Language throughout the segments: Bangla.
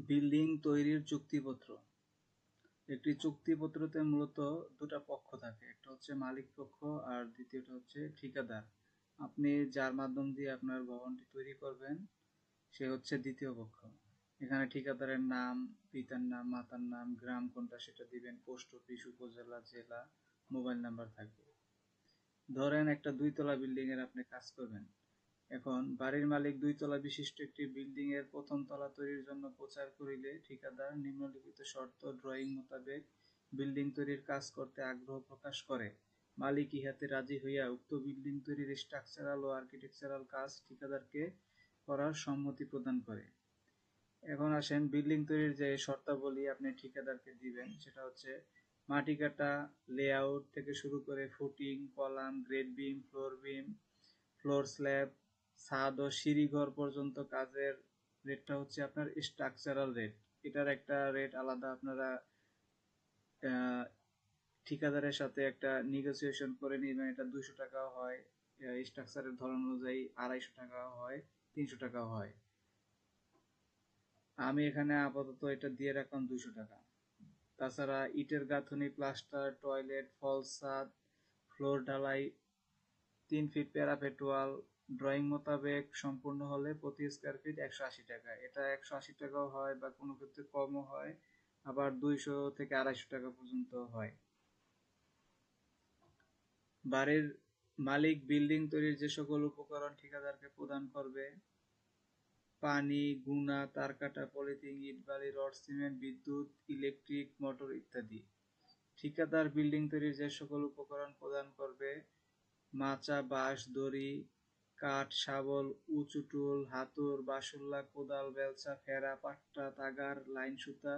বিল্ডিং তৈরির চুক্তিপত্র। একটি চুক্তিপত্রতে মূলত দুটা পক্ষ থাকে, একটা হচ্ছে মালিক পক্ষ আর দ্বিতীয়টা হচ্ছে ঠিকাদার। আপনি যার মাধ্যম দিয়ে আপনার ভবনটি তৈরি করবেন সে হচ্ছে দ্বিতীয় পক্ষ। এখানে ঠিকাদারের নাম, পিতার নাম, মাতার নাম, গ্রাম কোনটা সেটা দিবেন, পোস্ট অফিস, উপজেলা, জেলা, মোবাইল নাম্বার থাকবে। ধরেন একটা 2 তলা বিল্ডিং এর আপনি কাজ করবেন। এখন বাড়ির মালিক 2 তলা বিশিষ্ট একটি বিল্ডিং এর প্রথম তলা তৈরির জন্য প্রচার করিলে ঠিকাদার নিম্নলিখিত শর্ত ড্রয়িং মোতাবেক বিল্ডিং তৈরির কাজ করতে আগ্রহ প্রকাশ করে। মালিক ইহাতে রাজি হইয়া উক্ত বিল্ডিং তৈরির স্ট্রাকচারাল ও আর্কিটেকচারাল কাজ ঠিকাদারকে করার সম্মতি প্রদান করে। এখন আসেন বিল্ডিং তৈরির যে শর্তাবলী আপনি ঠিকাদারকে দিবেন সেটা হচ্ছে মাটি কাটা, লেআউট থেকে শুরু করে footing, column, grade beam, floor slab, ছাদ ও সিঁড়িঘর পর্যন্ত কাজের রেটটা হচ্ছে আপনার স্ট্রাকচারাল রেট। এটার একটা রেট আলাদা, আপনারা ঠিকাদারের সাথে একটা নেগোসিয়েশন করে নেবেন। এটা 200 টাকাও হয়, স্ট্রাকচারের ধরন অনুযায়ী 250 টাকাও হয়, 300 টাকাও হয়। আমি এখানে আপাতত এটা দিয়ে রাখলাম 200 টাকা। তাছাড়া ইটের গাঁথনি, প্লাস্টার, টয়লেট, ফলস ছাদ, ফ্লোর ঢালাই, 3 ফিট প্যারাপেট ওয়াল ড্রয়িং মোতাবেক সম্পূর্ণ হলে প্রতি স্কোয়ার ফিট 180 টাকা। এটা 180 টাকাও হয় বা কোনো ক্ষেত্রে কমও হয়, আবার 200 থেকে 250 টাকা পর্যন্ত হয়। বাড়ির মালিক বিল্ডিং তৈরির যে সকল উপকরণ ঠিকাদারকে প্রদান করবে: পানি, গুনা, তার কাটা, পলিথিন, ইট, বালি, রড, সিমেন্ট, বিদ্যুৎ, ইলেকট্রিক মোটর ইত্যাদি। ঠিকাদার বিল্ডিং তৈরির যে সকল উপকরণ প্রদান করবে: মাচা, বাঁশ, দড়ি, কাঠ, শাবল, উঁচু টুল, হাতুড়, বাসুল্লা, কোদাল, বেলচা, ফেরা, পাট্টা, তাগার, লাইন সুতা,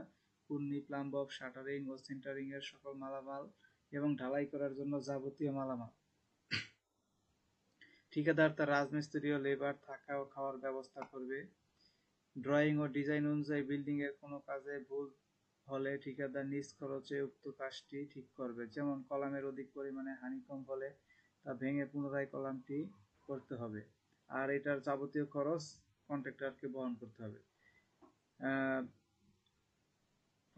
কুর্নি, প্লাম্ব, শাটারিং ও সেন্টারিং এর সকল মালামাল এবং ঢালাই করার জন্য যাবতীয় মালামাল। ঠিকাদার তার রাজমিস্ত্রি ও লেবার থাকা ও খাওয়ার ব্যবস্থা করবে। ড্রয়িং ও ডিজাইন অনুযায়ী বিল্ডিং এর কোনো কাজে ভুল হলে ঠিকাদার নিজ খরচে উক্ত কাজটি ঠিক করবে। যেমন কলামের অধিক পরিমাণে হানিকম হলে তা ভেঙে পুনরায় কলামটি করতে হবে, আর এটার যাবতীয় খরচ কন্ট্রাক্টরকে বহন করতে হবে।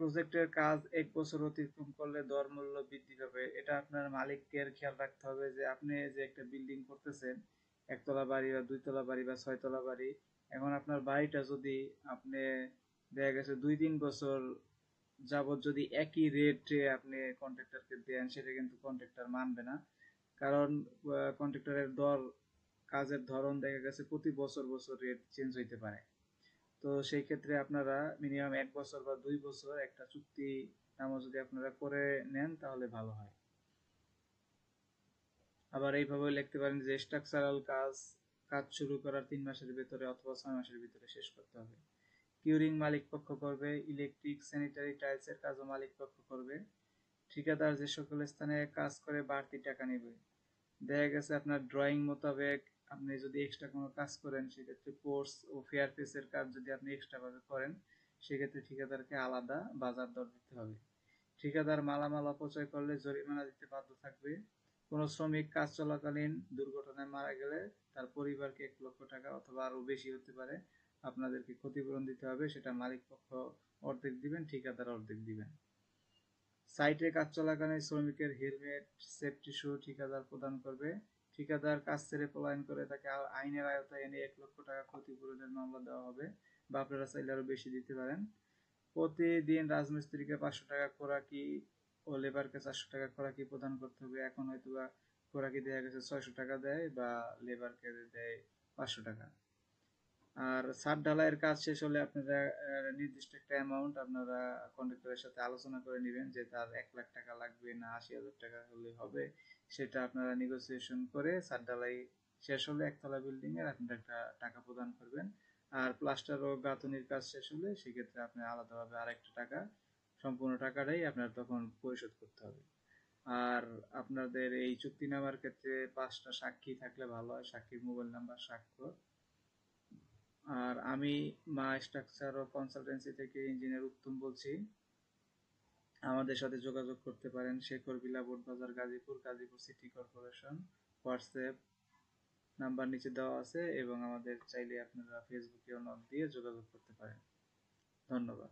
প্রজেক্টের কাজ 1 বছর অতিক্রম করলে দর মূল্য বৃদ্ধি পাবে। এটা আপনার মালিকের খেয়াল রাখতে হবে যে আপনি যে একটা বিল্ডিং করতেছেন, 1 তলা বাড়ি বা 2 তলা বাড়ি বা 6 তলা বাড়ি, এখন আপনার বাড়িটা যদি আপনি দেখা গেছে 2-3 বছর যাবত যদি একই রেটে আপনি কন্ট্রাক্টরকে দেন, সেটা কিন্তু কন্ট্রাক্টর মানবে না। কারণ কন্ট্রাক্টরের দর, কাজের ধরন দেখা গেছে প্রতি বছর বছর রেট চেঞ্জ হইতে পারে। তো সেই ক্ষেত্রে আপনারা মিনিমাম 1 বছর বা 2 বছর একটা চুক্তি নামা যদি আপনারা করে নেন তাহলে ভালো হয়। আবার এইভাবে লিখতে পারেন যে স্ট্রাকচারাল কাজ শুরু করার 3 মাসের ভিতরে অথবা 6 মাসের ভিতরে শেষ করতে হবে। কিউরিং মালিক পক্ষ করবে। ইলেকট্রিক, স্যানিটারি, টাইলসের কাজও মালিক পক্ষ করবে। ঠিকাদার যে সকল স্থানে কাজ করে বাড়তি টাকা নেবে। দেখা গেছে আপনার ড্রয়িং মোতাবেক আপনি যদি এক্সট্রা কোনো কাজ করেন, সেক্ষেত্রে কোর্স ও ফেয়ার ফেসের কাজ যদি আপনি এক্সট্রা ভাবে করেন, সেক্ষেত্রে ঠিকাদারকে আলাদা বাজার দর দিতে হবে। ঠিকাদার মালামাল অপচয় করলে জরিমানা দিতে বাধ্য থাকবে। কোনো শ্রমিক কাজ চলাকালীন দুর্ঘটনায় মারা গেলে তার পরিবারকে 1 লক্ষ টাকা অথবা আরো বেশি হতে পারে আপনাদেরকে ক্ষতিপূরণ দিতে হবে। সেটা মালিক পক্ষ অর্ধেক দিবেন, ঠিকাদার অর্ধেক দিবেন। সাইটে কাজ চলাকালীন শ্রমিকের হেলমেট, সেফটি শু ঠিকাদার প্রদান করবে। ঠিকাদার কাজ ছেড়ে পলায়ন করে তাকে আইনের আওতায় এনে 1 লক্ষ টাকা ক্ষতিপূরণের মামলা দেওয়া হবে, বা আপনারা চাইলে আরো বেশি দিতে পারেন। প্রতিদিন রাজমিস্ত্রিকে 500 টাকা খোরাকি ও লেবারকে 400 টাকা খোরাকি প্রদান করতে হবে। এখন হয়তো বা খোরাকি দেওয়া গেছে 600 টাকা দেয়, বা লেবারকে দেয় 500 টাকা। আর ছাদ ঢালাইয়ের কাজ শেষ হলে আপনারা নির্দিষ্ট একটা অ্যামাউন্ট আপনারা কন্ট্রাক্টরের সাথে আলোচনা করে নেবেন যে তার 1 লাখ টাকা লাগবে না 80,000 টাকা হলে হবে। সেটা আপনারা নেগোসিয়েশন করে ছাদ ঢালাই শেষ হলে 1 তলা বিল্ডিং এর আপনারা একটা টাকা প্রদান করবেন। আর প্লাস্টার ও গাঁথনির কাজ শেষ হলে সেক্ষেত্রে আপনি আলাদাভাবে আরেকটা টাকা, সম্পূর্ণ টাকাটাই আপনার তখন পরিশোধ করতে হবে। আর আপনাদের এই চুক্তিনামার ক্ষেত্রে 5টা সাক্ষী থাকলে ভালো হয়, সাক্ষীর মোবাইল নাম্বার, স্বাক্ষর। আর আমি মা স্ট্রাকচার ও কনসালটেন্সি থেকে ইঞ্জিনিয়ার উত্তম বলছি। আমাদের সাথে যোগাযোগ করতে পারেন শেখর বিলা, Boardbazar, Gazipur, Gazipur city corporation. WhatsApp number নিচে দেওয়া আছে, এবং আমাদের চাইলে আপনারা ফেসবুকেও নক দিয়ে যোগাযোগ করতে পারেন। ধন্যবাদ। ধন্যবাদ।